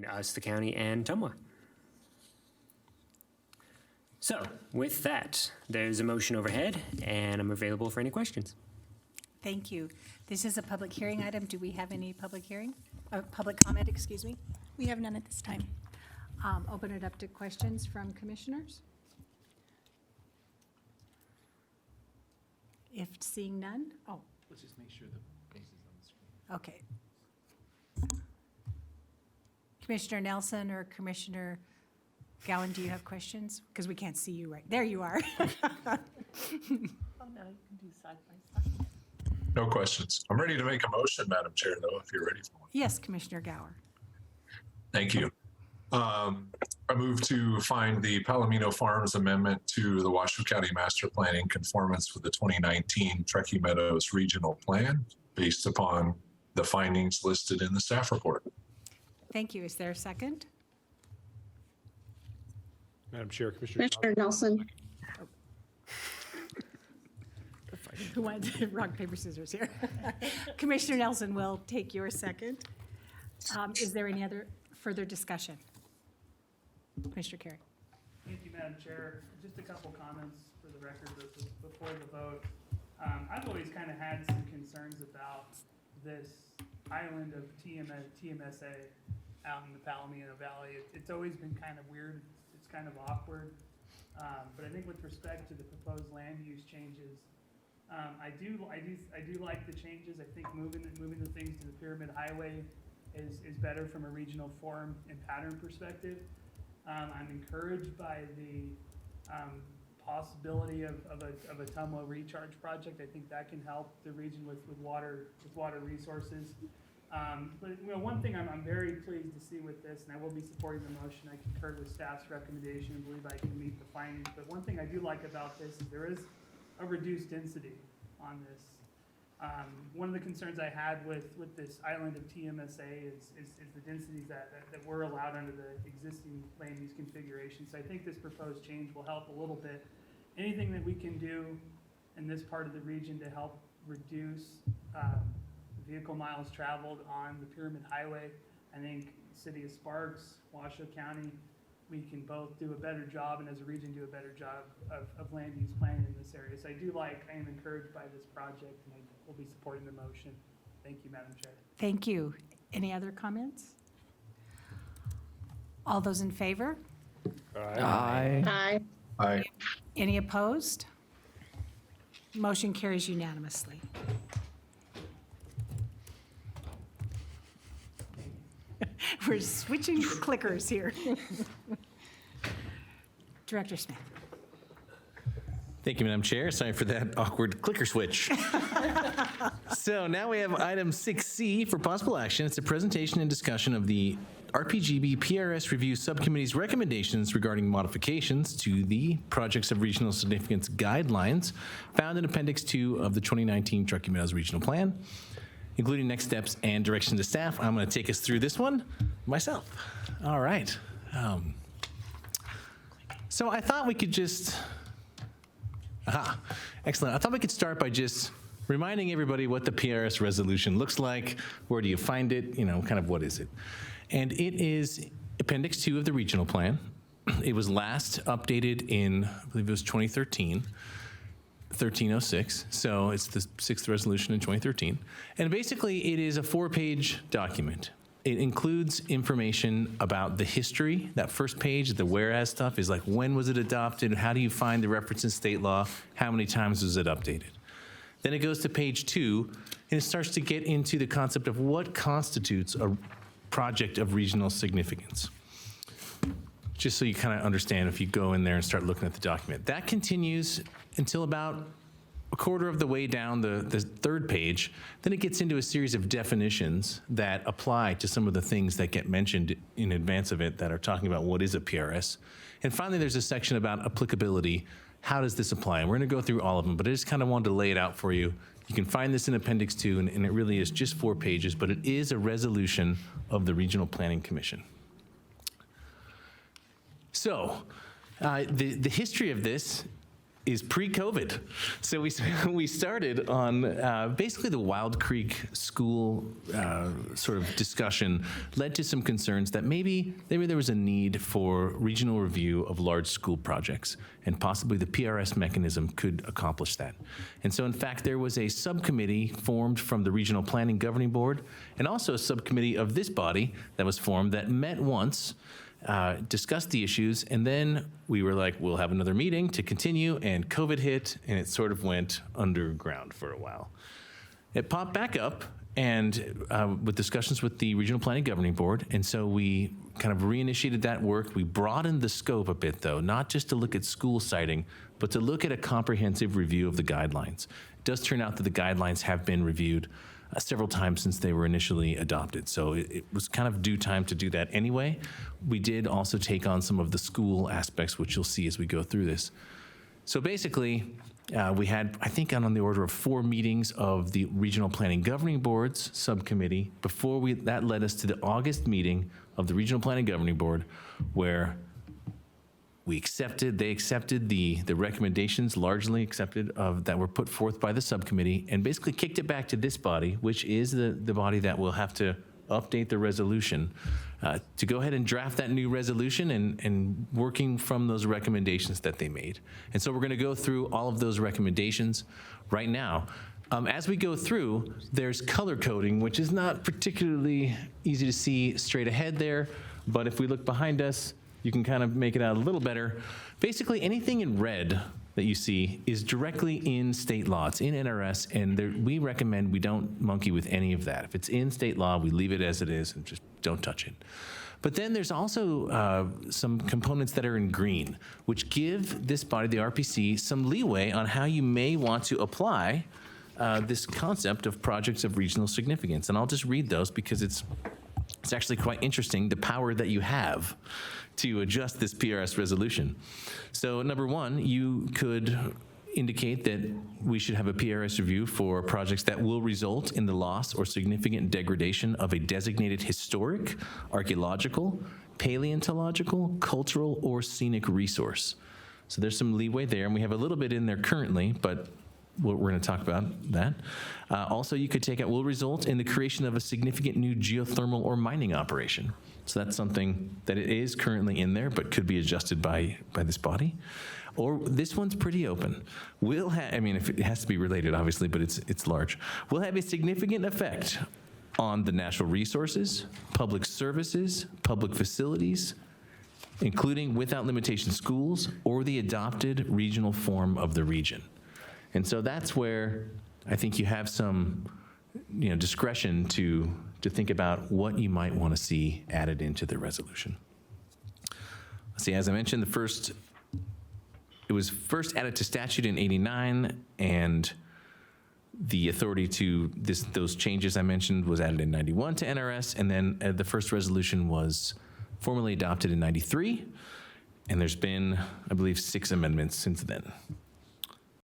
between us, the county, and Tumwa. So, with that, there's a motion overhead, and I'm available for any questions. Thank you. This is a public hearing item. Do we have any public hearing? Public comment, excuse me? We have none at this time. Open it up to questions from commissioners. If seeing none, Let's just make sure the face is on the screen. okay. Commissioner Nelson or Commissioner Gowan, do you have questions? Because we can't see you right. There you are. Oh, no, you can do side by side. No questions. I'm ready to make a motion, Madam Chair, though, if you're ready for one. Yes, Commissioner Gower. Thank you. I move to find the Palomino Farms amendment to the Washoe County Master Plan in conformance with the 2019 Truckee Meadows Regional Plan based upon the findings listed in the staff report. Thank you. Is there a second? Madam Chair, Commissioner. Commissioner Nelson. Who wants rock, paper, scissors here? Commissioner Nelson will take your second. Is there any other further discussion? Commissioner Carey. Thank you, Madam Chair. Just a couple comments for the record before the vote. I've always kind of had some concerns about this island of TMSA out in the Palomino Valley. It's always been kind of weird. It's kind of awkward. But I think with respect to the proposed land use changes, I do like the changes. I think moving the things to the Pyramid Highway is better from a regional form and pattern perspective. I'm encouraged by the possibility of a Tumwa recharge project. I think that can help the region with water resources. But one thing I'm very pleased to see with this, and I will be supporting the motion. I concur with staff's recommendation and believe I can meet the findings. But one thing I do like about this is there is a reduced density on this. One of the concerns I had with this island of TMSA is the densities that were allowed under the existing land use configuration. So I think this proposed change will help a little bit. Anything that we can do in this part of the region to help reduce vehicle miles traveled on the Pyramid Highway, I think City of Sparks, Washoe County, we can both do a better job, and as a region do a better job of land use planning in this area. So I am encouraged by this project, and I will be supporting the motion. Thank you, Madam Chair. Thank you. Any other comments? All those in favor? Aye. Aye. Any opposed? Motion carries unanimously. We're switching clickers here. Director Smith. Thank you, Madam Chair. Sorry for that awkward clicker switch. So now we have item 6C for possible action. It's a presentation and discussion of the RPGB PRS Review Subcommittee's recommendations regarding modifications to the Projects of Regional Significance Guidelines found in Appendix 2 of the 2019 Truckee Meadows Regional Plan, including next steps and direction to staff. I'm going to take us through this one myself. All right. So I thought we could just... Excellent. I thought we could start by just reminding everybody what the PRS resolution looks like. Where do you find it? Kind of what is it? And it is Appendix 2 of the regional plan. It was last updated in, I believe it was 1306. So it's the 6th resolution in 2013. And basically it is a 4-page document. It includes information about the history. That first page, the whereas stuff, is like when was it adopted? How do you find the reference in state law? How many times was it updated? Then it goes to page 2, and it starts to get into the concept of what constitutes a project of regional significance. Just so you kind of understand if you go in there and start looking at the document. That continues until about a quarter of the way down the 3rd page. Then it gets into a series of definitions that apply to some of the things that get mentioned in advance of it that are talking about what is a PRS. And finally, there's a section about applicability. How does this apply? And we're going to go through all of them, but I just kind of wanted to lay it out for you. You can find this in Appendix 2, and it really is just 4 pages, but it is a resolution of the Regional Planning Commission. So the history of this is pre-COVID. So we started on basically the Wild Creek school sort of discussion led to some concerns that maybe there was a need for regional review of large school projects, and possibly the PRS mechanism could accomplish that. And so in fact, there was a subcommittee formed from the Regional Planning Governing Board, and also a subcommittee of this body that was formed that met once, discussed the issues, and then we were like, we'll have another meeting to continue, and COVID hit, and it sort of went underground for a while. It popped back up, and with discussions with the Regional Planning Governing Board, and so we kind of reinitiated that work. We broadened the scope a bit, though, not just to look at school siting, but to look at a comprehensive review of the guidelines. It does turn out that the guidelines have been reviewed several times since they were initially adopted. So it was kind of due time to do that anyway. We did also take on some of the school aspects, which you'll see as we go through this. So basically, we had, I think, on the order of 4 meetings of the Regional Planning Governing Board's subcommittee before that led us to the August meeting of the Regional Planning Governing Board, where they accepted the recommendations, largely accepted, that were put forth by the subcommittee, and basically kicked it back to this body, which is the body that will have to update the resolution, to go ahead and draft that new resolution and working from those recommendations that they made. And so we're going to go through all of those recommendations right now. As we go through, there's color coding, which is not particularly easy to see straight ahead there, but if we look behind us, you can kind of make it out a little better. Basically, anything in red that you see is directly in state law. It's in NRS, and we recommend we don't monkey with any of that. If it's in state law, we leave it as it is and just don't touch it. But then there's also some components that are in green, which give this body, the RPC, some leeway on how you may want to apply this concept of projects of regional significance. And I'll just read those because it's actually quite interesting, the power that you have to adjust this PRS resolution. So number 1, you could indicate that we should have a PRS review for projects that will result in the loss or significant degradation of a designated historic, archaeological, paleontological, cultural, or scenic resource. So there's some leeway there, and we have a little bit in there currently, but we're going to talk about that. Also, you could take out will result in the creation of a significant new geothermal or mining operation. So that's something that it is currently in there, but could be adjusted by this body. Or this one's pretty open. If it has to be related, obviously, but it's large. Will have a significant effect on the natural resources, public services, public facilities, including without limitation schools, or the adopted regional form of the region. And so that's where I think you have some discretion to think about what you might want to see added into the resolution. Let's see, as I mentioned, it was first added to statute in '89, and the authority to those changes I mentioned was added in '91 to NRS, and then the first resolution was formally adopted in '93, and there's been, I believe, 6 amendments since then.